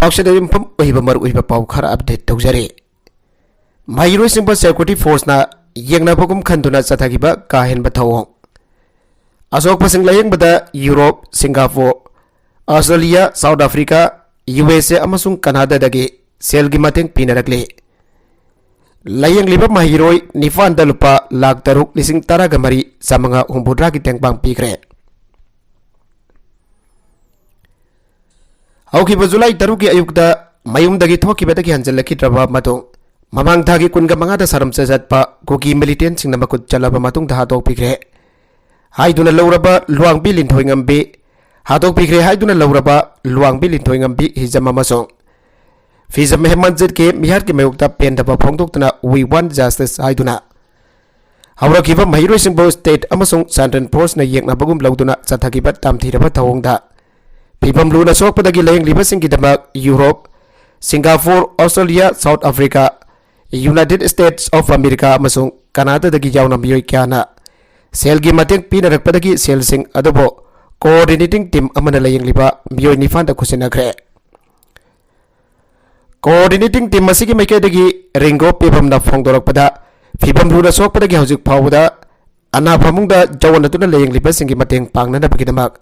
ꯂꯝꯄꯥꯛꯁꯤꯗ ꯌꯨꯝꯐꯝ ꯑꯣꯏꯕ ꯃꯔꯨꯑꯣꯏꯕ ꯄꯥꯎ ꯈꯔ ꯑꯞꯗꯦꯠ ꯇꯧꯖꯔꯤ꯫ ꯃꯍꯩꯔꯣꯏꯁꯤꯡꯕꯨ ꯁꯦꯀ꯭ꯌꯨꯔꯤꯇꯤ ꯐꯣꯔꯁꯅ ꯌꯦꯡꯅꯕꯒꯨꯝ ꯈꯟꯗꯨꯅ ꯆꯠꯊꯈꯤꯕ ꯀꯥ ꯍꯦꯟꯕ ꯊꯧꯑꯣꯡ꯫ ꯑꯁꯣꯛꯄꯁꯤꯡ ꯂꯥꯌꯦꯡꯕꯗ Europe, Singapore, Australia, South Africa, USA ꯑꯃꯁꯨꯡ ꯀꯅꯥꯗꯥꯗꯒꯤ ꯁꯦꯜꯒꯤ ꯃꯇꯦꯡ ꯄꯤꯅꯔꯛꯂꯤ꯫ ꯂꯥꯌꯦꯡꯂꯤꯕ ꯃꯍꯩꯔꯣꯏ 9ꯗ ꯂꯨꯄꯥ 3,13,960ꯒꯤ ꯇꯦꯡꯕꯥꯡ ꯄꯤꯈ꯭ꯔꯦ꯫ ꯍꯧꯈꯤꯕ ꯖꯨꯂꯥꯏ 3ꯒꯤ ꯑꯌꯨꯛꯇ ꯃꯌꯨꯝꯗꯒꯤ ꯊꯣꯛꯈꯤꯕꯗꯒꯤ ꯍꯟꯖꯤꯜꯂꯛꯈꯤꯗ꯭ꯔꯕ ꯃꯇꯨꯡ ꯃꯃꯥꯡ ꯊꯥꯒꯤ 15ꯗ ꯁꯔꯝꯆ ꯆꯠꯄ ꯀꯨꯀꯤ ꯃꯤꯂꯤꯇꯦꯟꯠꯁꯤꯡꯅ ꯃꯈꯨꯠ ꯆꯠꯂꯕ ꯃꯇꯨꯡꯗ ꯍꯥꯠꯇꯣꯛꯄꯤꯈ꯭ꯔꯦ ꯍꯥꯏꯗꯨꯅ ꯂꯧꯔꯕ ꯂꯨꯋꯥꯡꯕꯤ ꯂꯤꯟꯊꯣꯏꯉꯝꯕꯤ ꯍꯥꯠꯇꯣꯛꯄꯤꯈ꯭ꯔꯦ ꯍꯥꯏꯗꯨꯅ ꯂꯧꯔꯕ ꯂꯨꯋꯥꯡꯕꯤ ꯂꯤꯟꯊꯣꯏꯉꯝꯕꯤ ꯍꯤꯖꯝ ꯑꯃꯁꯨꯡ ꯐꯤꯖꯝ ꯍꯦꯃꯟꯖꯤꯠꯀꯤ ꯃꯤꯍꯥꯠꯀꯤ ꯃꯥꯌꯣꯛꯇ ꯄꯦꯟꯗꯕ ꯐꯣꯡꯗꯣꯛꯇꯨꯅ ꯋꯤ ꯋꯥꯟ ꯖꯁꯇꯤꯁ ꯍꯥꯏꯗꯨꯅ ꯍꯧꯔꯛꯈꯤꯕ ꯃꯍꯩꯔꯣꯏꯁꯤꯡꯕꯨ ꯁ꯭ꯇꯦꯠ ꯑꯃꯁꯨꯡ ꯁꯦꯟꯇ꯭ꯔꯦꯜ ꯐꯣꯔꯁꯅ ꯌꯦꯡꯅꯕꯒꯨꯝ ꯂꯧꯗꯨꯅ ꯆꯠꯊꯈꯤꯕ ꯇꯝꯊꯤꯔꯕ ꯊꯧꯑꯣꯡꯗ ꯐꯤꯕꯝ ꯂꯨꯅ ꯁꯣꯛꯄꯗꯒꯤ ꯂꯥꯌꯦꯡꯂꯤꯕꯁꯤꯡꯒꯤꯗꯃꯛ Europe, Singapore, Australia, South Africa, United States of America ꯑꯃꯁꯨꯡ ꯀꯅꯥꯗꯥꯗꯒꯤ ꯌꯥꯎꯅ ꯃꯤꯑꯣꯏ ꯀꯌꯥꯅ ꯁꯦꯜꯒꯤ ꯃꯇꯦꯡ ꯄꯤꯅꯔꯛꯄꯗꯒꯤ ꯁꯦꯜꯁꯤꯡ ꯑꯗꯨꯕꯨ ꯀꯣꯑꯣꯔꯗꯤꯅꯦꯇꯤꯡ ꯇꯤꯝ ꯑꯃꯅ ꯂꯥꯌꯦꯡꯂꯤꯕ ꯃꯤꯑꯣꯏ 9ꯗ ꯈꯨꯠꯁꯤꯟꯅꯈ꯭ꯔꯦ꯫ ꯀꯣꯑꯣꯔꯗꯤꯅꯦꯇꯤꯡ ꯇꯤꯝ ꯑꯁꯤꯒꯤ ꯃꯥꯏꯀꯩꯗꯒꯤ ꯔꯤꯡꯒꯣ ꯄꯤꯕꯝꯅ ꯐꯣꯡꯗꯣꯔꯛꯄꯗ ꯐꯤꯕꯝ ꯂꯨꯅ ꯁꯣꯛꯄꯗꯒꯤ ꯍꯧꯖꯤꯛ ꯐꯥꯎꯕꯗ ꯑꯅꯥ ꯐꯃꯨꯡꯗ ꯌꯧꯅꯗꯨꯅ ꯂꯥꯌꯦꯡꯂꯤꯕꯁꯤꯡꯒꯤ ꯃꯇꯦꯡ ꯄꯥꯡꯅꯅꯕꯒꯤꯗꯃꯛ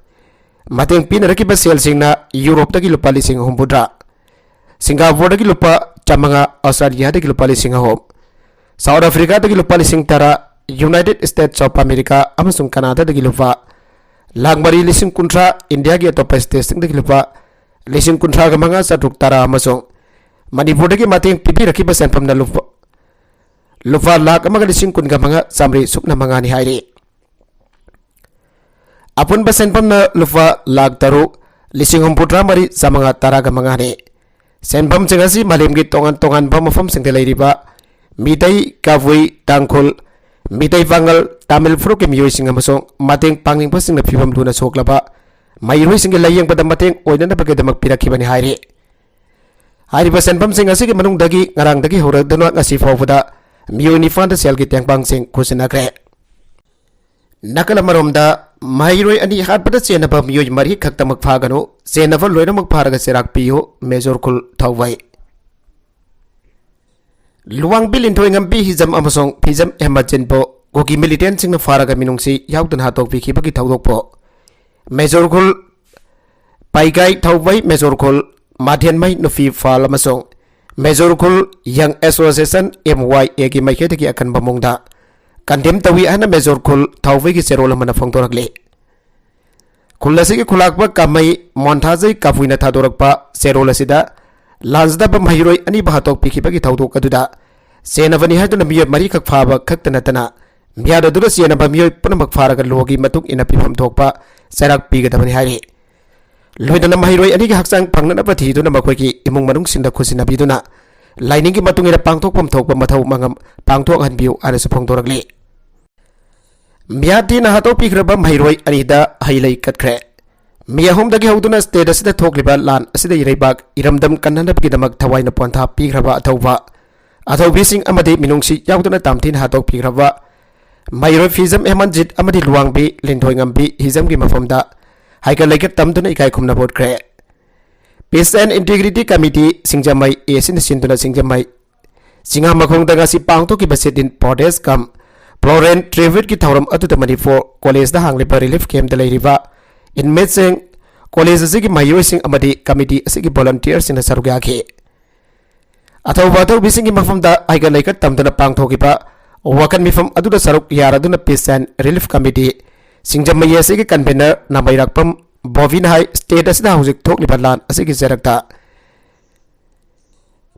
ꯃꯇꯦꯡ ꯄꯤꯅꯔꯛꯈꯤꯕ ꯁꯦꯜꯁꯤꯡꯅ ꯌꯨꯔꯣꯞꯇꯒꯤ ꯂꯨꯄꯥ 60,000, ꯁꯤꯡꯒꯥꯄꯨꯔꯗꯒꯤ ꯂꯨꯄꯥ 500, ꯑꯁꯇ꯭ꯔꯦꯂꯤꯌꯥꯗꯒꯤ ꯂꯨꯄꯥ 3,000, ꯁꯥꯎꯊ ꯑꯐ꯭ꯔꯤꯀꯥꯗꯒꯤ ꯂꯨꯄꯥ 10,000, ꯌꯨꯅꯥꯏꯇꯦꯗ ꯁ꯭ꯇꯦꯠꯁ ꯑꯣꯐ ꯑꯃꯦꯔꯤꯀꯥ ꯑꯃꯁꯨꯡ ꯀꯅꯥꯗꯥꯗꯒꯤ ꯂꯨꯄꯥ 40,60,000, ꯏꯟꯗꯤꯌꯥꯒꯤ ꯑꯇꯣꯞꯄ ꯁ꯭ꯇꯦꯠꯁꯤꯡꯗꯒꯤ ꯂꯨꯄꯥ 55,510 ꯑꯃꯁꯨꯡ ꯃꯅꯤꯄꯨꯔꯗꯒꯤ ꯃꯇꯦꯡ ꯄꯤꯕꯤꯔꯛꯈꯤꯕ ꯁꯦꯟꯐꯝꯅ ꯂꯨꯄꯥ 1,15,15,900 ꯁꯨꯞꯅ ꯃꯉꯥꯅꯤ ꯍꯥꯏꯔꯤ꯫ ꯑꯄꯨꯟꯕ ꯁꯦꯟꯐꯝꯅ ꯂꯨꯄꯥ 3,63,915 ꯁꯦꯟꯐꯝꯁꯤꯡ ꯑꯁꯤ ꯃꯥꯂꯦꯝꯒꯤ ꯇꯣꯉꯥꯟ ꯇꯣꯉꯥꯟꯕ ꯃꯐꯝꯁꯤꯡꯗ ꯂꯩꯔꯤꯕ ꯃꯤꯇꯩ, ꯀꯕꯨꯏ, ꯇꯥꯡꯈꯨꯜ, ꯃꯤꯇꯩ ꯄꯥꯉꯜ, ꯇꯥꯃꯤꯜ ꯐꯨꯔꯨꯞꯀꯤ ꯃꯤꯑꯣꯏꯁꯤꯡ ꯑꯃꯁꯨꯡ ꯃꯇꯦꯡ ꯄꯥꯡꯅꯤꯡꯕꯁꯤꯡꯅ ꯐꯤꯕꯝ ꯂꯨꯅ ꯁꯣꯛꯂꯕ ꯃꯍꯩꯔꯣꯏꯁꯤꯡꯒꯤ ꯂꯥꯌꯦꯡꯕꯗ ꯃꯇꯦꯡ ꯑꯣꯏꯅꯅꯕꯒꯤꯗꯃꯛ ꯄꯤꯔꯛꯈꯤꯕꯅꯤ ꯍꯥꯏꯔꯤ꯫ ꯍꯥꯏꯔꯤꯕ ꯁꯦꯟꯐꯝꯁꯤꯡ ꯑꯁꯤꯒꯤ ꯃꯅꯨꯡꯗꯒꯤ ꯉꯔꯥꯡꯗꯒꯤ ꯍꯧꯔꯗꯨꯅ ꯉꯁꯤ ꯐꯥꯎꯕꯗ ꯃꯤꯑꯣꯏ 9ꯗ ꯁꯦꯜꯒꯤ ꯇꯦꯡꯕꯥꯡꯁꯤꯡ ꯈꯨꯠꯁꯤꯟꯅꯈ꯭ꯔꯦ꯫ ꯅꯥꯀꯜ ꯑꯃꯔꯣꯝꯗ ꯃꯍꯩꯔꯣꯏ 2 ꯍꯥꯠꯄꯗ ꯆꯦꯟꯅꯕ ꯃꯤꯑꯣꯏ 4 ꯈꯛꯇꯃꯛ ꯐꯥꯒꯅꯨ, ꯆꯦꯟꯅꯕ ꯂꯣꯏꯅꯃꯛ ꯐꯥꯔꯒ ꯆꯩꯔꯥꯛ ꯄꯤꯌꯨ, ꯃꯦꯖꯣꯔ ꯈꯨꯜ ꯊꯧꯋꯥꯏ꯫ ꯂꯨꯋꯥꯡꯕꯤ ꯂꯤꯟꯊꯣꯏꯉꯝꯕꯤ ꯍꯤꯖꯝ ꯑꯃꯁꯨꯡ ꯐꯤꯖꯝ ꯍꯦꯃꯟꯖꯤꯠꯄꯨ ꯀꯨꯀꯤ ꯃꯤꯂꯤꯇꯦꯟꯠꯁꯤꯡꯅ ꯐꯥꯔꯒ ꯃꯤꯅꯨꯡꯁꯤ ꯌꯥꯎꯗꯅ ꯍꯥꯠꯇꯣꯛꯄꯤꯈꯤꯕꯒꯤ ꯊꯧꯗꯣꯛꯄꯨ ꯃꯦꯖꯣꯔ ꯈꯨꯜ ꯄꯥꯏꯒꯥꯏ ꯊꯧꯋꯥꯏ, ꯃꯦꯖꯣꯔ ꯈꯨꯜ ꯃꯥꯙꯦꯟꯃꯩ ꯅꯨꯄꯤ ꯐꯥꯜ ꯑꯃꯁꯨꯡ ꯃꯦꯖꯣꯔ ꯈꯨꯜ ꯌꯪ ꯑꯦꯁꯣꯁꯤꯌꯦꯁꯟ MYAꯒꯤ ꯃꯥꯏꯀꯩꯗꯒꯤ ꯑꯀꯟꯕ ꯃꯑꯣꯡꯗ ꯀꯟꯗꯦꯝ ꯇꯧꯏ ꯍꯥꯏꯅ ꯃꯦꯖꯣꯔ ꯈꯨꯜ ꯊꯧꯋꯥꯏꯒꯤ ꯆꯦꯔꯣꯜ ꯑꯃꯅ ꯐꯣꯡꯗꯣꯔꯛꯂꯤ꯫ ꯈꯨꯜ ꯑꯁꯤꯒꯤ ꯈꯨꯜꯂꯥꯛꯄ ꯀꯥꯃꯩ ꯃꯣꯟꯊꯥꯖꯩ ꯀꯥꯄꯨꯏꯅ ꯊꯥꯗꯣꯔꯛꯄ ꯆꯦꯔꯣꯜ ꯑꯁꯤꯗ ꯂꯥꯟꯖꯗꯕ ꯃꯍꯩꯔꯣꯏ 2 ꯍꯥꯠꯇꯣꯛꯄꯤꯈꯤꯕꯒꯤ ꯊꯧꯗꯣꯛ ꯑꯗꯨꯗ ꯆꯦꯟꯅꯕꯅꯤ ꯍꯥꯏꯗꯨꯅ ꯃꯤꯑꯣꯏ 4 ꯈꯛ ꯐꯥꯕ ꯈꯛꯇ ꯅꯠꯇꯅ ꯃꯤꯌꯥꯠ ꯑꯗꯨꯗ ꯆꯦꯟꯅꯕ ꯃꯤꯑꯣꯏ ꯄꯨꯝꯅꯃꯛ ꯐꯥꯔꯒ ꯂꯣꯒꯤ ꯃꯇꯨꯡ ꯏꯟꯅ ꯄꯤꯐꯝ ꯊꯣꯛꯄ ꯆꯩꯔꯥꯛ ꯄꯤꯒꯗꯕꯅꯤ ꯍꯥꯏꯔꯤ꯫ ꯂꯣꯏꯅꯅ ꯃꯍꯩꯔꯣꯏ 2ꯒꯤ ꯍꯛꯆꯥꯡ ꯐꯪꯅꯅꯕ ꯊꯤꯗꯨꯅ ꯃꯈꯣꯏꯒꯤ ꯏꯃꯨꯡ ꯃꯅꯨꯡꯁꯤꯡꯗ ꯈꯨꯠꯁꯤꯟꯅꯕꯤꯗꯨꯅ ꯂꯥꯏꯅꯤꯡꯒꯤ ꯃꯇꯨꯡ ꯏꯟꯅ ꯄꯥꯡꯊꯣꯛꯐꯝ ꯊꯣꯛꯄ ꯃꯊꯧ ꯃꯉꯝ ꯄꯥꯡꯊꯣꯛꯍꯟꯕꯤꯌꯨ ꯍꯥꯏꯅꯁꯨ ꯐꯣꯡꯗꯣꯔꯛꯂꯤ꯫ ꯃꯤꯌꯥꯠꯇꯤꯅ ꯍꯥꯠꯇꯣꯛꯄꯤꯈ꯭ꯔꯕ ꯃꯍꯩꯔꯣꯏ 2ꯗ ꯍꯩ ꯂꯩ ꯀꯠꯈ꯭ꯔꯦ꯫ ꯃꯤ 3ꯗꯒꯤ ꯍꯧꯗꯨꯅ ꯁ꯭ꯇꯦꯠ ꯑꯁꯤꯗ ꯊꯣꯛꯂꯤꯕ ꯂꯥꯟ ꯑꯁꯤꯗ ꯏꯔꯩꯕꯥꯛ ꯏꯔꯝꯗꯝ ꯀꯟꯅꯅꯕꯒꯤꯗꯃꯛ ꯊꯋꯥꯏꯅ ꯄꯣꯟꯊꯥ ꯄꯤꯈ꯭ꯔꯕ ꯑꯊꯧꯕꯤꯁꯤꯡ ꯑꯃꯗꯤ ꯃꯤꯅꯨꯡꯁꯤ ꯌꯥꯎꯗꯨꯅ ꯇꯝꯊꯤꯅ ꯍꯥꯠꯇꯣꯛꯄꯤꯈ꯭ꯔꯕ ꯃꯍꯩꯔꯣꯏ ꯐꯤꯖꯝ ꯍꯦꯃꯟꯖꯤꯠ ꯑꯃꯗꯤ ꯂꯨꯋꯥꯡꯕꯤ ꯂꯤꯟꯊꯣꯏꯉꯝꯕꯤ ꯍꯤꯖꯝꯒꯤ ꯃꯐꯝꯗ ꯍꯩꯀꯠ ꯂꯩꯀꯠ ꯇꯝꯗꯨꯅ ꯏꯀꯥꯏ ꯈꯨꯝꯅꯕ ꯎꯠꯈ꯭ꯔꯦ꯫ ꯄꯤꯁ ꯑꯦꯟड ꯏꯟꯇꯤꯒ꯭ꯔꯤꯇꯤ ꯀꯃꯤꯇꯤ ꯁꯤꯡꯖꯃꯩ ꯑꯁꯤꯅ ꯁꯤꯟꯗꯨꯅ ꯁꯤꯡꯖꯃꯩ ꯆꯤꯉꯥꯃꯈꯣꯡꯗ ꯉꯁꯤ ꯄꯥꯡꯊꯣꯛꯈꯤꯕ ꯁꯤꯠ-ꯏꯟ ꯄ꯭ꯔꯣꯇꯦꯁ ꯀꯝ ꯐ꯭ꯂꯣꯔꯦꯟ ꯇ꯭ꯔꯤꯕ꯭ꯌꯨꯠꯀꯤ ꯊꯧꯔꯝ ꯑꯗꯨꯗ ꯃꯅꯤꯄꯨꯔ ꯀꯣꯂꯦꯖꯗ ꯍꯥꯡꯂꯤꯕ ꯔꯤꯂꯤꯐ ꯀꯦꯝꯞꯇ ꯂꯩꯔꯤꯕ ꯏꯟꯃꯦꯠꯁꯤꯡ, ꯀꯣꯂꯦꯖ ꯑꯁꯤꯒꯤ ꯃꯍꯩꯔꯣꯏꯁꯤꯡ ꯑꯃꯗꯤ ꯀꯃꯤꯇꯤ ꯑꯁꯤꯒꯤ ꯚꯣꯂꯨꯟꯇꯤꯌꯔꯁꯤꯡꯅ ꯁꯔꯨꯛ ꯌꯥꯈꯤ꯫ ꯑꯊꯧꯕꯤꯁꯤꯡꯒꯤ ꯃꯐꯝꯗ ꯍꯩꯀꯠ ꯂꯩꯀꯠ ꯇꯝꯗꯨꯅ ꯄꯥꯡꯊꯣꯛꯈꯤꯕ ꯋꯥꯀꯠ ꯃꯤꯐꯝ ꯑꯗꯨꯗ ꯁꯔꯨꯛ ꯌꯥꯔꯗꯨꯅ ꯄꯤꯁ ꯑꯦꯟड ꯔꯤꯂꯤꯐ ꯀꯃꯤꯇꯤ ꯁꯤꯡꯖꯃꯩ ꯑꯁꯤꯒꯤ ꯀꯟꯚꯦꯅꯔ ꯅꯥꯃꯩꯔꯥꯛꯄꯝ ꯕꯣꯕꯤꯅ ꯍꯥꯏ ꯁ꯭ꯇꯦꯠ ꯑꯁꯤꯗ ꯍꯧꯖꯤꯛ ꯊꯣꯛꯂꯤꯕ ꯂꯥꯟ ꯑꯁꯤꯒꯤ ꯆꯩꯔꯛꯇ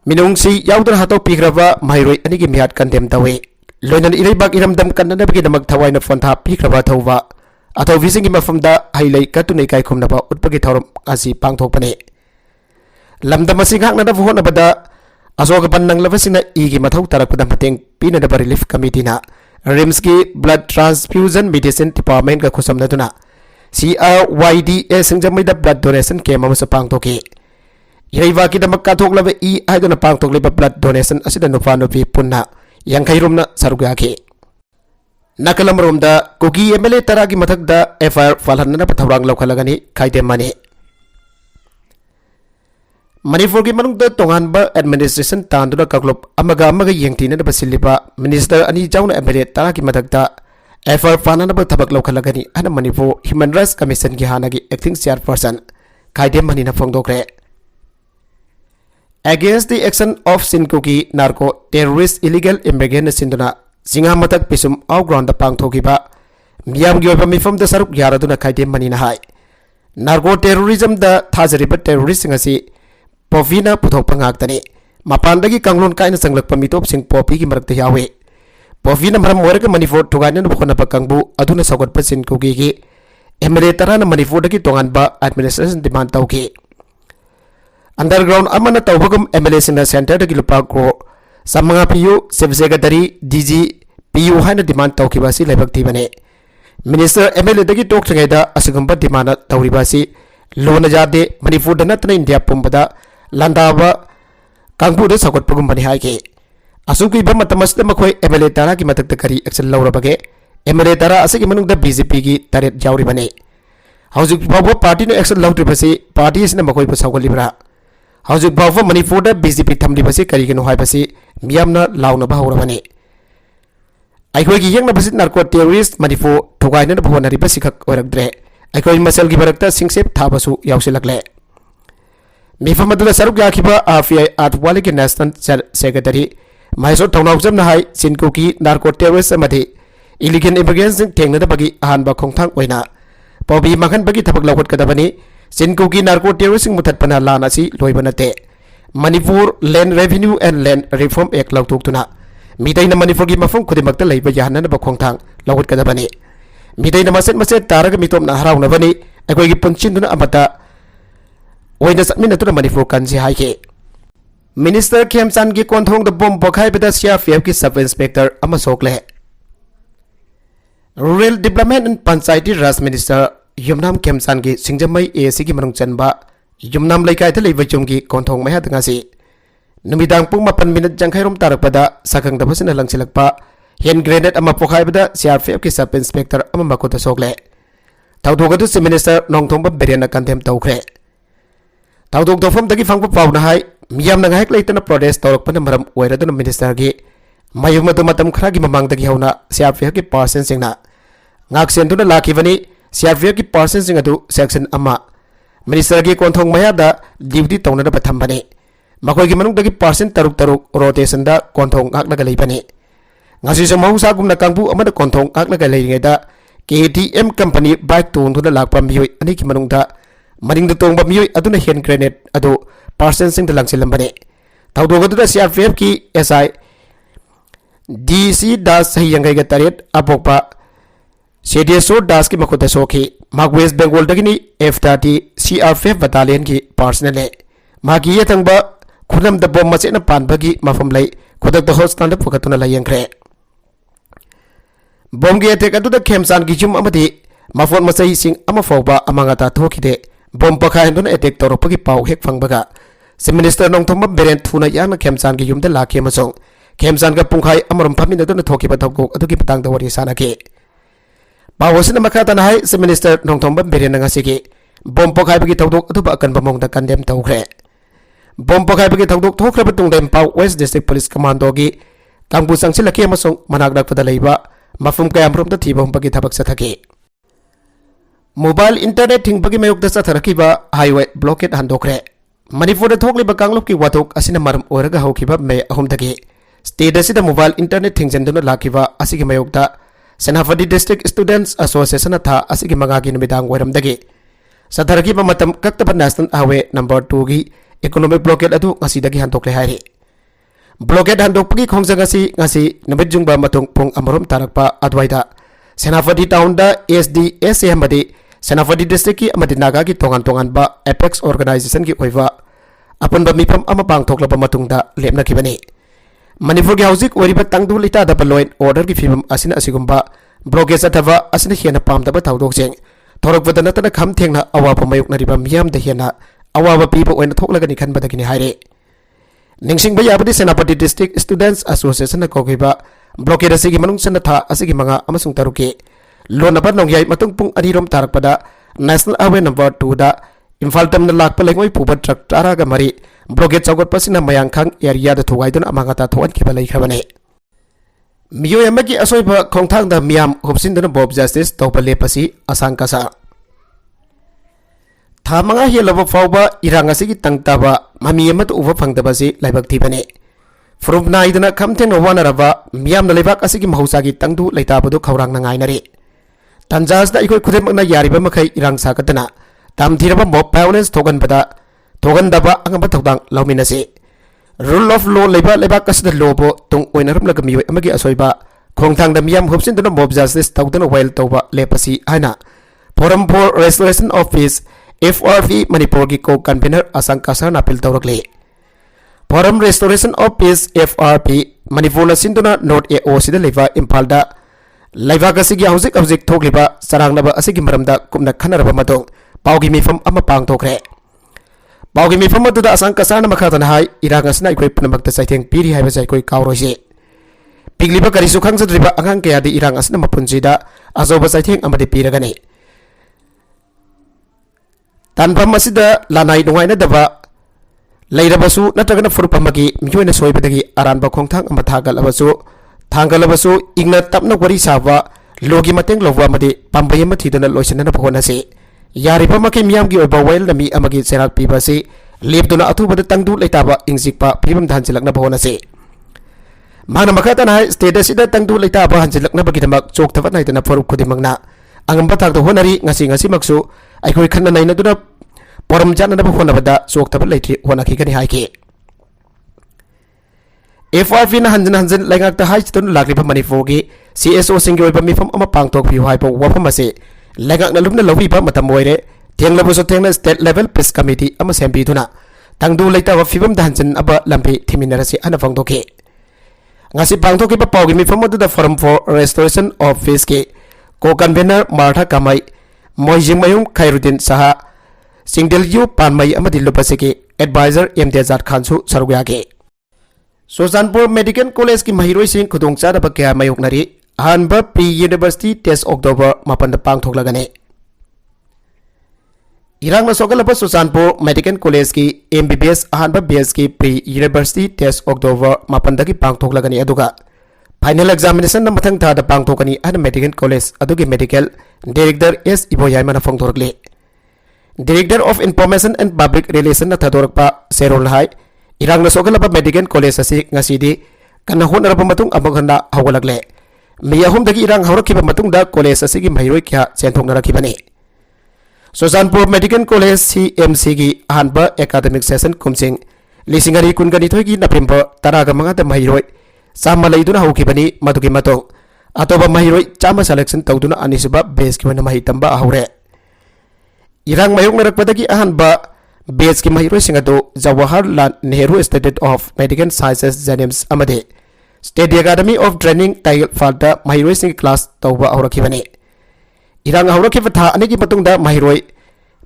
ꯃꯤꯅꯨꯡꯁꯤ ꯌꯥꯎꯗꯅ ꯍꯥꯠꯇꯣꯛꯄꯤꯈ꯭ꯔꯕ ꯃꯍꯩꯔꯣꯏ 2ꯒꯤ ꯃꯤꯌꯥꯠ ꯀꯟꯗꯦꯝ ꯇꯧꯏ꯫ ꯂꯣꯏꯅꯅ ꯏꯔꯩꯕꯥꯛ ꯏꯔꯝꯗꯝ ꯀꯟꯅꯅꯕꯒꯤꯗꯃꯛ ꯊꯋꯥꯏꯅ ꯄꯣꯟꯊꯥ ꯄꯤꯈ꯭ꯔꯕ ꯑꯊꯧꯕꯤꯁꯤꯡꯒꯤ ꯃꯐꯝꯗ ꯍꯩ ꯂꯩ ꯀꯠꯇꯨꯅ ꯏꯀꯥꯏ ꯈꯨꯝꯅꯕ ꯎꯠꯄꯒꯤ ꯊꯧꯔꯝ ꯑꯁꯤ ꯄꯥꯡꯊꯣꯛꯄꯅꯤ꯫ ꯂꯝꯗꯝ ꯑꯁꯤ ꯉꯥꯛꯅꯅꯕ ꯍꯣꯠꯅꯕꯗ ꯑꯁꯣꯛ-ꯑꯄꯟ ꯅꯪꯂꯕꯁꯤꯡꯅ ꯏꯒꯤ ꯃꯊꯧ ꯇꯥꯔꯛꯄꯗ ꯃꯇꯦꯡ ꯄꯤꯅꯅꯕ ꯔꯤꯂꯤꯐ ꯀꯃꯤꯇꯤꯅ ꯔꯤꯝꯁꯀꯤ ꯕ꯭ꯂꯗ ꯇ꯭ꯔꯥꯟꯁꯐ꯭ꯌꯨꯖꯟ ꯃꯦꯗꯤꯁꯤꯟ ꯗꯤꯄꯥꯔꯠꯃꯦꯟꯠꯒ ꯈꯨꯠꯁꯝꯅꯗꯨꯅ CRYDA ꯁꯤꯡꯖꯃꯩꯗ ꯕ꯭ꯂꯗ ꯗꯣꯅꯦꯁꯟ ꯀꯦꯝꯞ ꯑꯃꯁꯨ ꯄꯥꯡꯊꯣꯛꯈꯤ꯫ ꯏꯔꯩꯕꯥꯛꯀꯤꯗꯃꯛ ꯀꯠꯊꯣꯛꯂꯕ ꯍꯥꯏꯗꯨꯅ ꯄꯥꯡꯊꯣꯛꯂꯤꯕ ꯕ꯭ꯂꯗ ꯗꯣꯅꯦꯁꯟ ꯑꯁꯤꯗ ꯅꯨꯄꯥ ꯅꯨꯄꯤ ꯄꯨꯟꯅ 50 ꯁꯔꯨꯛ ꯌꯥꯈꯤ꯫ ꯅꯥꯀꯜ ꯑꯃꯔꯣꯝꯗ ꯀꯨꯀꯤ MLA 10ꯒꯤ ꯃꯊꯛꯇ FIR ꯐꯥꯜꯍꯟꯅꯅꯕ ꯊꯧꯔꯥꯡ ꯂꯧꯈꯠꯂꯒꯅꯤ ꯈꯥꯏꯗꯦꯝ ꯃꯅꯤ꯫ Manipur ki manung da tongan ba administration tanduna kaklop amaga yengti na basiliba minister ani jauna emirate tara ki madagda effort fana na thabak lokhalagani ana Manipur Human Rights Commission ki hanagi acting chairperson kaidem mani na phongdokre. Against the action of Sinkuki narco terrorist illegal immigrant sinduna singa matak pisum outground da pangthokiba miyam gi oiba mifam da saruk yaraduna kaidem mani na hai narco terrorism da thajariba terrorist ngasi Povina puthok pangak mapandagi kanglon kaina sanglak pamitop sing popi ki marakta yawe Povina maram warga Manipur tuganya na bukona pakangbu aduna sagot pasin kugi ki emeretara na Manipur dagi tongan ba administration demand tauki underground amana taubagum emelation center dagi lupa ko samanga piyu secretary DG piyu haina demand tauki basi lebak tibane minister MLA dagi tok tengeda asagamba demand tauri basi lona jade Manipur dana tana India pumbada Landaba Kangbu da sagot pagum bani haike asuki ba matamas da makoi MLA tara ki matak takari action laura bage MLA tara asaki manung da BJP ki taret jawri bane hausuk bawa party no action lautri basi party isna makoi pa sagol libra hausuk bawa Manipur da BJP thamli basi kari gino hai basi miyamna launa ba hawra bane aikoi ki yang na basi narco terrorist Manipur thugai na bhona ri basi khak orakdre aikoi masal gi barakta singsep thabasu yausilakle Mifam adula saruk yakiba RFI Atwali ki National Secretary Maisor Thongnawjam na hai Sinkuki narco terrorist amadi illegal immigrants thengna da bagi ahanba khongthang oina pobi makhan bagi thabak lawat kadabani Sinkuki narco terrorist mutat pana lan asi loibanate Manipur Land Revenue and Land Reform Act lautuktuna midai na Manipur gi mafum khudimakta leiba yahna na khongthang lawat kadabani midai na maset taraga mitom na harauna bani akoi gi punchinduna amata Oina satmina tuna Manipur kanji haike Minister Khemchan ki konthong da bom pokhai beda CRPF ki sub inspector ama sokle Rural Development and Panchayati Raj Minister Yumnam Khemchan ki singjamai AC ki manung chanba Yumnam laikai tha leiba chumgi konthong mai hatanga si numidang pung 8 minute jangkhairom tarakpada sakang da basina langsilakpa hand grenade ama pokhai beda CRPF ki sub inspector ama makota sokle Tawdogadu si Minister Nongthongba Berena kandem tawkhre Tawdog dofam dagi fangpa pawna hai miyam na ngahek leitana protest tawrakpana maram oiraduna minister gi mayung matu matam khara gi mamang dagi hauna CRPF ki person singna ngak senduna lakibani CRPF ki person sing adu section ama minister gi konthong maya da duty tawna da patham bani makoi gi manung dagi person taruk rotation da konthong ngak laga leibani ngasi samau sa gumna kangbu amada konthong ngak laga leingeda da KTM company bike tun thuna lakpa miyoi ani ki manung da Maring da tongba miyoi aduna hand grenade adu person sing da langsilambane tawdogadu da CRPF ki SI DC Das sahiyangai ga taret apokpa CDSO Das ki makota soki mag West Bengal dagini F30 CRPF battalion ki personnel magi yatangba khunam da bom mache na panbagi mafam lai khodak da hostan da phukatuna layangkre bom gi attack adu da Khemchan gi jum amadi mafon masai sing ama fawba amangata thokide bom pakha ndon attack toropagi pau hek phangbaga se minister Nongthongba Beren thuna yana Khemchan gi yumda lakhe masong Khemchan ga pungkhai amarom phamin aduna thoki bathok adugi patang da wari sana ke pawosina makha tan hai se minister Nongthongba Beren nga sigi bom pakha bagi tawdok adu ba kan bamong da kandem tawkhre bom pakha bagi tawdok thokra batung dem pau West District Police Commando gi kangbu sangsi lakhe masong manak dak pada leiba mafum kayam rom da thibom bagi thabak sathake Mobile internet thing bagi mayok da satharakiba highway blockade handokre Manipur da thokliba kanglop ki watok asina maram oraga haukiba me ahum dagi state asida mobile internet thing jenduna lakiba asigi mayok da Senapati District Students Association tha asigi magagi numidang waram dagi satharakiba matam kaktaba national highway number 2 gi economic blockade adu ngasi dagi handokle hairi blockade handokpagi khongjang ngasi numit jungba matung pung amarom tarakpa adwaida Senapati town da SDSA amadi Senapati District ki amadi naga ki tongan ba Apex organization ki oiwa apun ba mipam ama bang thokla ba matungda lepna kibani Manipur gi hauzik oriba tangdu lita da balloin order ki fibam asina asigumba blockade athava asina hena pam da ba thawdok jeng thorok badana tana kham thengna awa pa mayuk na riba miyam da hena awa ba piba oina thoklaga ni khan ba da kini haire ningsing ba yabadi Senapati District Students Association na kogiba blockade asigi manung sana tha asigi manga amasung taruki lona ba nongyai matung pung adirom tarakpada national highway number 2 da Imphal tam na lakpa lengoi puba truck tara ga mari blockage चौगटपसिना मयांखंग area थुगाइदुना अमांगता थोअनखिबा लैखबने मियोय अमगी असोइबा खोंथांगदा मियाम हुबसिनदुना बॉब जस्टिस तौबा लेपसी असंकसा था मंगा हेलब फाउबा इरांग असिगी तंगताबा ममी अमत उबा फंगदबसी लाइबक थीबने फुरुब नाइदना खमथेंग वानरबा मियाम लेबाक असिगी महौसागी तंगदु लैताबदु खौरांग नंगाइनरे तंजासदा इखोय खुदेमकना यारिबा मखै इरांग साकतना तामथीरबा मॉब वायलेंस थोगनदबा अंगबा थौदांग लौमिनसे रूल ऑफ लॉ लेबा कसद लॉबो तुंग ओइनरमलग मियोय अमगी असोइबा खोंथांगदा मियाम हुबसिनदुना मॉब जस्टिस तौदना वाइल तौबा लेपसी हाना forum for restoration of peace FRP Manipur की को कन्वीनर असंकसा अपील तौरकले forum restoration of peace FRP Manipur सिंधुना नॉर्थ AO सिदा लेबा इम्फालदा लेबाक असिगी हौजिक हौजिक थोकलिबा सरांगनबा असिगी मरमदा कुमना खनरबा मतों पाउगी मिफम अमा पांगथोखरे पाउगी मिफम अदुदा असंकसाना मखादना हाय इरांग असना इकोय पुनमक्ता साइथेंग पीरी हाइबा जायकोय कावरोइसे पिगलिबा करिसु खंगजद्रिबा अंगांग कयादि इरांग असना मपुंजीदा अजोबा साइथेंग अमदि पीरगने तानफम असिदा लानाय नुंगाइनदबा लैरबसु नत्रगना फुरुपमगी मियोयना सोइबदगी अरानबा खोंथांग अमा थांगलबसु इंगना तपना वरी साबा लोगी मतेंग लौबा मदि पांबय अमा थीदना लोइसनना होनसे यारिबा मके मियामगी ओइबा वाइल नमी अमगी सेराक पीबसे लेबदुना अथुबदा तंगदु लैताबा इंजिकपा फिबम धानजिलकना होनसे माना मखातना state असिदा तंगदु लैताबा हंजिलकनाबगिदमक चोकथबा नाइदना फुरुप खुदिमंगना अंगंबा थागदो honorary ngasi maksu aikoi khanna naina duna poram janna ba honabada chokthaba leithri honaki gani haike FRP na hanjan laingak ta haitun lakriba manipur gi CSO singi oiba mifam ama pangtok bi haipo wafam ase laingak na lumna lobi ba matam moire tenglabu so tengna state level peace committee ama sempi duna tangdu leita wa fibam hanjan aba lampi thiminarasi ana fangdoke ngasi pangtok ba pawgi mifam da forum for restoration of peace ke को convener Martha Kamei मोइजिंग मयूम खैरुद्दीन साहा सिंगल यू पानमई अमदि लुपसेके एडवाइजर एम देजात खानसु सरुयागे सोजानपुर मेडिकल कॉलेज की महिरोई सिंह खुदोंगचादबा क्या मायोकनरी अहानबा प्री यूनिवर्सिटी टेस्ट अक्टोबर 8 पांगथोकलगने इरांग सोगलबा सोजानपुर मेडिकल कॉलेज की MBBS अहानबा BS की प्री यूनिवर्सिटी टेस्ट अक्टोबर 8 दगी पांगथोकलगने अदुगा फाइनल एग्जामिनेशन न मथंग था पांगथोकनी अन मेडिकल कॉलेज अदुगी मेडिकल डायरेक्टर S इबोयामना फोंगथोरकले director of information and public relation न थदोरकपा सेरोल हाई इरांग न सोगलबा मेडिकल कॉलेज असि ngasiदी कन्ना होनरबा मतुंग अमगना हवलगले मी अहुमदगी इरांग हवरखिबा मतुंगदा कॉलेज असिगी महिरोय क्या सेंथोकनरखिबने सोजानपुर मेडिकल कॉलेज CMC की अहानबा एकेडमिक सेशन कुमसिंग लिसिंगरी कुनगनी थोगी नपेम्बर 15 महिरोय चामा लैदुना हौखिबनी मदुगी मतों अतोबा महिरोय चामा सेलेक्शन तौदुना अनिसुबा बेस की मही तंबा हौरे इरांग मायोकनरकपदगी अहानबा बेस की महिरोय सिंगदो Jawaharlal Nehru institute of medical sciences जेनिम्स अमदे स्टेट एकेडमी ऑफ ट्रेनिंग टाइगल फाल्टा महिरोय सिंग क्लास तौबा हौरखिबने इरांग हौरखिबा था अनेगी मतुंगदा महिरोय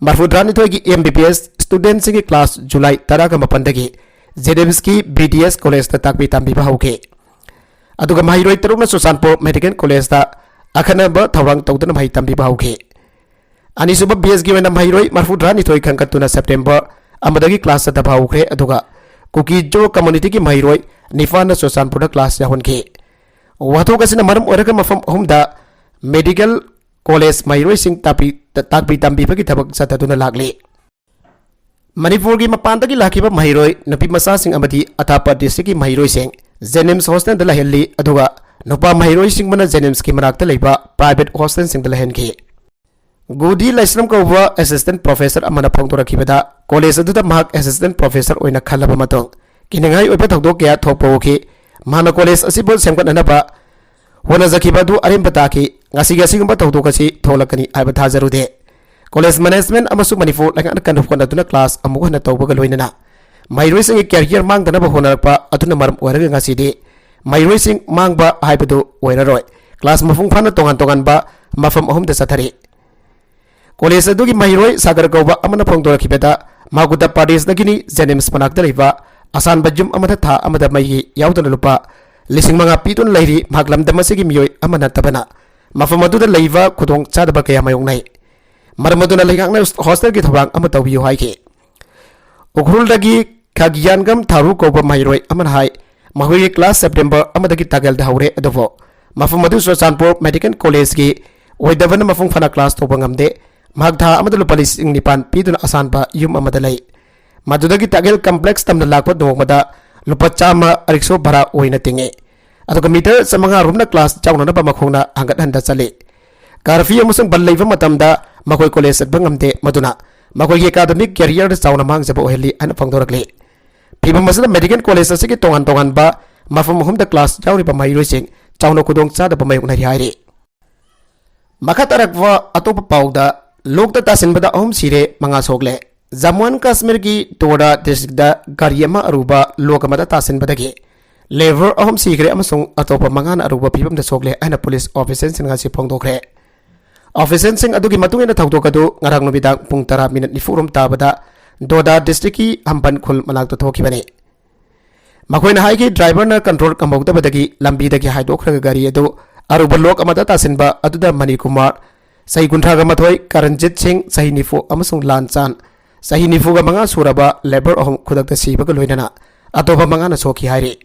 मरफुद्रानिथोयगी MBBS स्टूडेंट सिंग क्लास जुलाई 18 जेनिम्स की BDS कॉलेज ताकबी तंबीबा हौके अदुगा महिरोय तरुना सोसानपुर मेडिकल कॉलेज दा अखनबा थौरंग तौदना मही तंबीबा हौके अनिसुबा BS की वेना महिरोय मरफुद्रानिथोय खंकतुना सेप्टेम्बर अमदगी क्लास तबा हौखे अदुगा कुकी जो कम्युनिटी की महिरोय निफाना सोसानपुर क्लास याहुनके वाथोगसिना मरम ओरगा मफम अहुमदा मेडिकल कॉलेज महिरोय सिंग ताकबी तंबीबगी थबक सतदुना लागले मणिपुर की मपानदगी लाखिबा महिरोय नपी मसासिंग अमदी अथापा डिस्ट्रिक्ट की महिरोय सिंग जेनिम्स हॉस्टल द लहेली अदुगा नुपा महिरोय सिंग मना जेनिम्स की मनाक्ता लेबा प्राइवेट हॉस्टल सिंग द लहेनके गुडी लाइस्रम कौबा असिस्टेंट प्रोफेसर अमना फोंगतोरखिबदा कॉलेज अदुदा महक असिस्टेंट प्रोफेसर ओइना खलबा मतों किनंगाई ओइबा थौदो क्या थोपोके माना कॉलेज असिबो सेमकननबा होनजखिबा दु अरेमबताकी ngasi gumba थौदोकसी थोलकनी आइबा थाजरुदे कॉलेज मैनेजमेंट अमसु मणिपुर लाइक कन्फोन क्लास अमुगन तौबग लोइनना महिरोय सिंग कैरियर मांगदनब होनरपा अदुना मरम ओरग ngasiदी महिरोय सिंग मांगबा हाइबदु ओइररोय क्लास मफुंग फाना तोंगान तोंगानबा मफम अहुमदा सथरी कॉलेज अदुगी महिरोय सागर गौबा अमना फोंगदोरखिबदा मागुदा पार्टीज दगिनी जेनिम्स मनाक्ता लेबा असान बजुम अमदा था अमदा मई याउदना लुपा लिसिंग मंगा पीतुन लैरी मागलमदमसिगी मियोय अमना तबना मफम अदुदा लैबा खुदोंग चादबा कया मायोंगनाय मरमदुना लेगांगना हॉस्टल की थौरांग अमा तौबियो हाइके उखरुलदगी Khagiangam Tharu Koba Mairoi Amanhai Mahui class September Amadaki Tagal the Haure Adovo Mafamadu Sanpur Medical College Gi Oidavan Mafung Fana class Tobangamde Magda Amadulu Police in Nipan Pidun Asanba Yum Amadalai Madudagi Tagal complex Tam the Lakwa Domada Lupachama Arixo Bara Oinatinge Adoka meter sa mga room na class Chawna na pamakuna hanggat handa sali Karfi amusang balay matamda Makoy College at Bangamde Maduna Makoy academic career Chawna mang sa Boheli and Pangdorakli Pipa Masada Medical College sa sige tongan ba Mafamahum the class Chawri pa may rusing Chawna kudong sa da pa may unahihari Makatarakwa atopa pauda Lokta tasin bada om sire mga sogle Jammu Kashmir ki Toda district da Gariyama Aruba Lokamata tasin badagi Lever ahom sigre amasung atopa mga na Aruba pipam da sogle ay na police officers nga si Pongdokre Officers sing adugi matungin na tawdokado ngarang nubidang pung tara minat ni Furum Tabada Doda district ki Hampan Kul Malagto Toki bani Makoy na haiki driver na control kamogda badagi lambi dagi haidok na gari ado Aruba lok amata tasin ba aduda Mani Kumar Sahi Guntraga Matoy Karanjit Singh Sahi Nifu amasung Lanchan Sahi Nifu ga mga suraba labor ahom kudagta siba ka loinana atopa mga nasoki hairi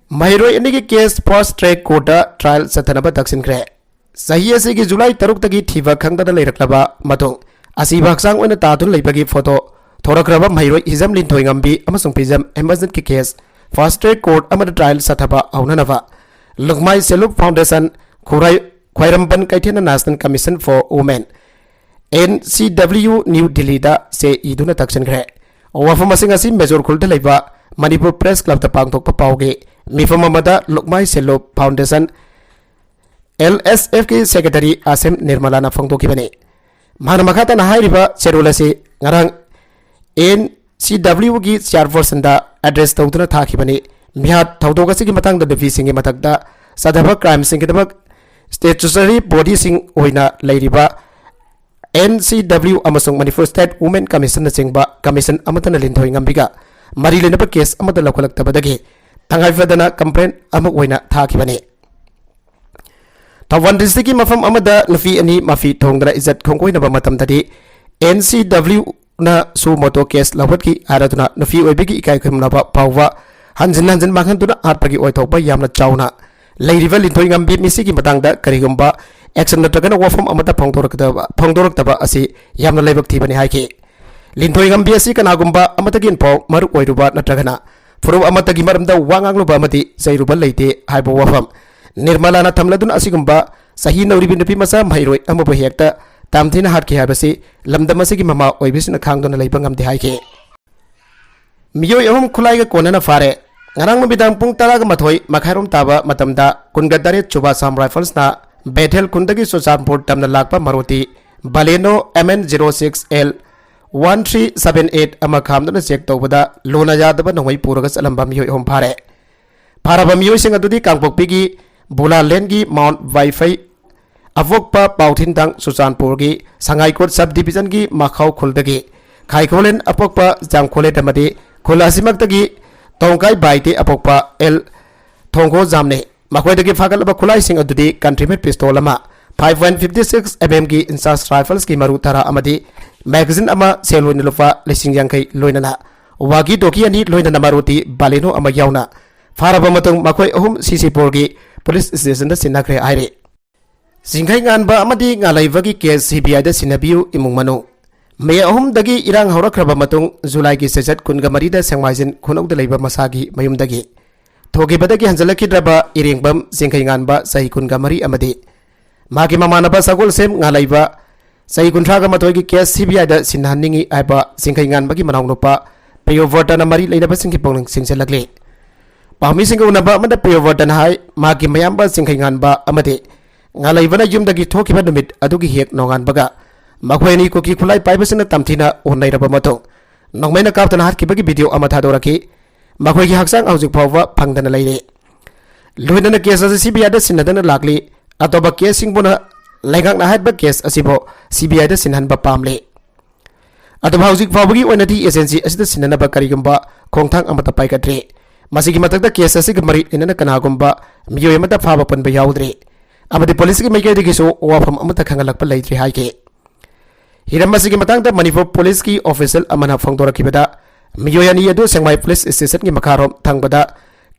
Mahiroi inigi case first track court trial satanaba daksin kre Sahi asigi July taruk tagi thiva khangda da leiraklaba matung asiba haksang oina tatun leibagi photo thorakraba Mahiroi hizam lintoi ngambi amasung pizam emergent ki case first track court amada trial sathaba aunanava Lukmai Seluk Foundation Khwairamban Kaithena National Commission for Women NCW New Delhi da se iduna taksan kre wafam asing asi Major Khul da leiba Manipur Press Club da pangtok pa pauge mifam amada Lukmai Seluk Foundation LSF ki secretary Asem Nirmala na phangtoki bani mana makata na hairiba cherula se ngarang NCW ki chairperson da address tawduna thaki bani mihat thawdoga se ki matang da division ki matakda sadaba crime sing ki dabak statutory body sing oina leiriba NCW amasung Manipur State Women Commission na singba commission amata na linthoy ngambiga marili na pa case amata lakolak tabadagi tangay fadana complaint amok oina thaki bani Tawan district ki mafam amada lafi ani mafi thongdra izat khongkoi na ba matam tadi NCW na su moto case lawat ki araduna nafi oibigi ikai khimna ba pawwa hanjin makhan tuna atpagi oithok ba yamna chawna Leiriva linthoy ngambi misi ki matangda karigumba action natragana wafam amata phongdoraktaba asi yamna leibak thibani haiki linthoy ngambi asi kanagumba amatagin paw maruk oiruba natragana furum amatagi maramda wangangluba amati zairuba leite haibo wafam Nirmala na thamladun asigumba sahi nauribi nupi masa Mahiroi amabo hekta tamthina hatki habasi lamdam asigi mama oibisna khangdona leiba ngamde haiki miyoi ahum khulai ga konana fare Ngarang mabidang pung talaga mathoy makhairom taba matamda kungadare chuba sam rifles na Bethel kundagi Susanpur tamna lakpa Maruti Baleno MN06L 1378 ama khamdana check tawbada lona yadaba nongoi puraga salamba miyoi hom phare pharaba miyoi sing adudi kangpokpigi bula lengi Mount Wifi avokpa pauthindang Susanpur gi Sangaikot subdivision gi makhau khuldagi khaikholen apokpa jangkhole damadi khulasimaktagi Tongkai baiti apokpa L Tongko Jamne Makwai dagi fagal ba kulai sing adudi country made pistol ama 5.56 mm gi insas rifles ki maru tara amadi magazine ama seloi nilufa lising yangkai loinana wagi doki ani loinana Maruti Baleno ama yauna faraba matung makwai ahum CC4 gi police station da sinakre aire singkai ngan ba amadi ngalai wagi case CBI da sinabiu imung manu May ahum dagi irang hauраkraba matung July ki sejat kunga marida sengmaisin kunok da leiba masagi mayum dagi thogi badagi hanjalaki draba iringbam singkai nganba sahi kunga mari amadi magi mamanaba sagol sem ngalaiba sahi kuntraga matoi ki case CBI da sinhaningi aiba singkai nganba ki manawnopa payo voter na mari leinaba singki pongling singselakle pahmi singka unaba amada payo voter na hai magi mayamba singkai nganba amadi ngalaiba na yumdagi thoki ba numit adugi hek nongan baga Makwai ko ki khulai paibasina tamthina onai raba mato nongmaina kaptana hat kibagi video amatha doraki makwai ki haksang aujik phawa phangdana leire loinana case asi CBI da sinadana lakli atoba case singbona laigak na hat ba case asibo CBI da sinhan ba pamle atoba aujik phawagi onati agency asida sinana ba karigumba khongthang amata paikatre masigi matakda case asi gamari inana kanagumba miyo amata phaba panba yaudre amadi police ki maikai digi so wafam amata khangalakpa leitre haike Hiram masigi matang da Manipur Police ki official amana phongdora kibada मियोयानी अदु सेंगमाई police station की मखारोम थंगबदा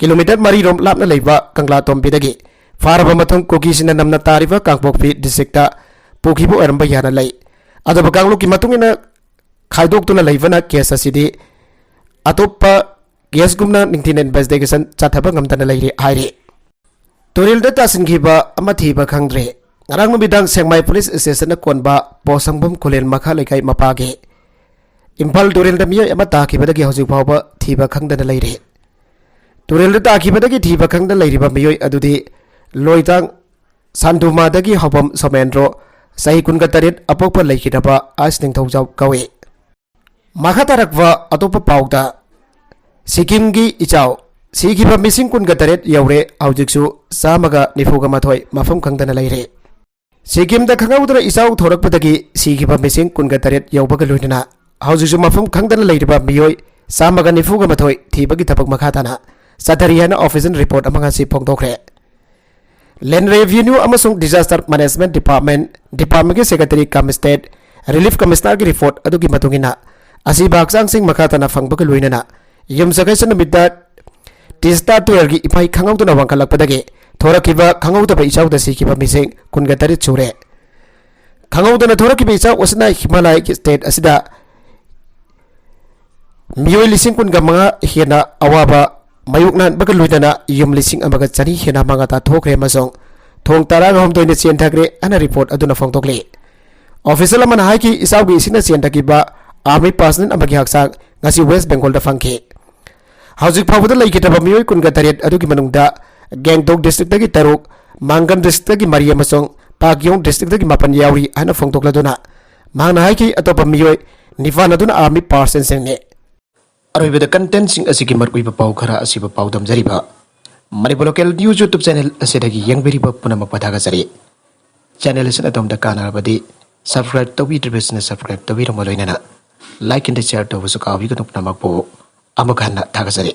kilometre 4 रोम लापना लेबा कंगला तोंबीदगी फारबा मथुंग कुकीसिना नमना तारिबा कांगपोकपी डिस्ट्रिक्टता पुखिबो अरंबा याना लई अदब कांगलु की मतुंगिना खाइदोक्तुना लेबना case असिदी अतोप्पा case गुमना निंगथिन investigation चाथबा ngमतना लेरि हाइरे तुरिलदा तासिनखिबा अमा थीबा खंगद्रे ngarang numidang सेंगमाई police station कोनबा पोसंगबम खुलेन मखा लेkai मपागे इम्फाल तुरिलदा मिय अमा ताखिबदगी हौजिक फावबा थीबा खंगदना लेरे तुरिलदा ताखिबदगी थीबा खंगदना लेरिबा मियोय अदुदी लोइतांग सांदुमादगी हबम सोमेंद्रो सही कुनगा तरेट अपोकपा लेखिदबा आस निंगथौजाव कवे मखा तारकवा अतोपा पाउदा सिक्किम की इचाव सिखिबा मिसिंग कुनगा तरेट यौरे हौजिकसु सामगा निफुगा माथोय मफम खंगदना लेरे सिक्किम दा खंगौदरा इचाव थोरकपदगी सिखिबा मिसिंग कुनगा तरेट यौबगा लोइना हौजिकसु मफम खंगदना लेरिबा मियोय सामगा निफुगा माथोय थीबगी थबक मखाताना सतरियाना ऑफिशियल रिपोर्ट अमंगासी फोंदोखरे लैंड रेवेन्यू अमसुंग डिजास्टर मैनेजमेंट डिपार्टमेंट के secretary cum state relief commissioner की रिपोर्ट अदुगी मतुंगिना असिबा हक्चांग सिंग मखाताना फंगबगा लोइना युमसगैसन नमिदा टिस्टा तुरगी इफाई खंगौदना वांखलकपदगी थोरकिबा खंगौदबा इचाउदा सिखिबा मिसिंग कुनगा तरेट सुरे खंगौदना थोरकिबा इचाउ असना हिमालय स्टेट असिदा मियोय लिसिंग कुनगा मंगा हेना अवाबा मायुकनान बगा लोइना युम लिसिंग अमगा चनी हेना मंगाता थोखरे मसों थोंग ताराग हमदोइने चेंथाग्रे अना रिपोर्ट अदुना फोंदोकले ऑफिशियल अमना हाइकी इसाउगी इसिना चेंथागिबा आर्मी पर्सनल अमगी हक्सांग ngasi वेस्ट बेंगल दा फंखे हौजिक फावदा लेखितबा मियोय कुनगा तरेट अदुगी मनुंगदा गेंगटोक डिस्ट्रिक्ट दगी तरुक मांगन डिस्ट्रिक्ट दगी मरी अमसों पाक्योंग डिस्ट्रिक्ट दगी मापन यावरी आना फोंदोकलादुना मांगना हाइकी अतोपा मियोय निफान अदुना आर्मी पर्सन सिंगने अरोइबदा कंटेंट सिंग असिगी मरकुइबा पाउ खरा असिबा पाउ दमजरिबा Manipur local news YouTube channel असिदगी यंगबेरिबा पुनमक पथागजरि चैनल असिन अदोमदा कानारबदी सब्सक्राइब तौबिद्रिबसना सब्सक्राइब तौबिरम लोइनाना लाइक एंड शेयर तौबसु काविगनु पुनमक पो अमक हन्ना थागजरि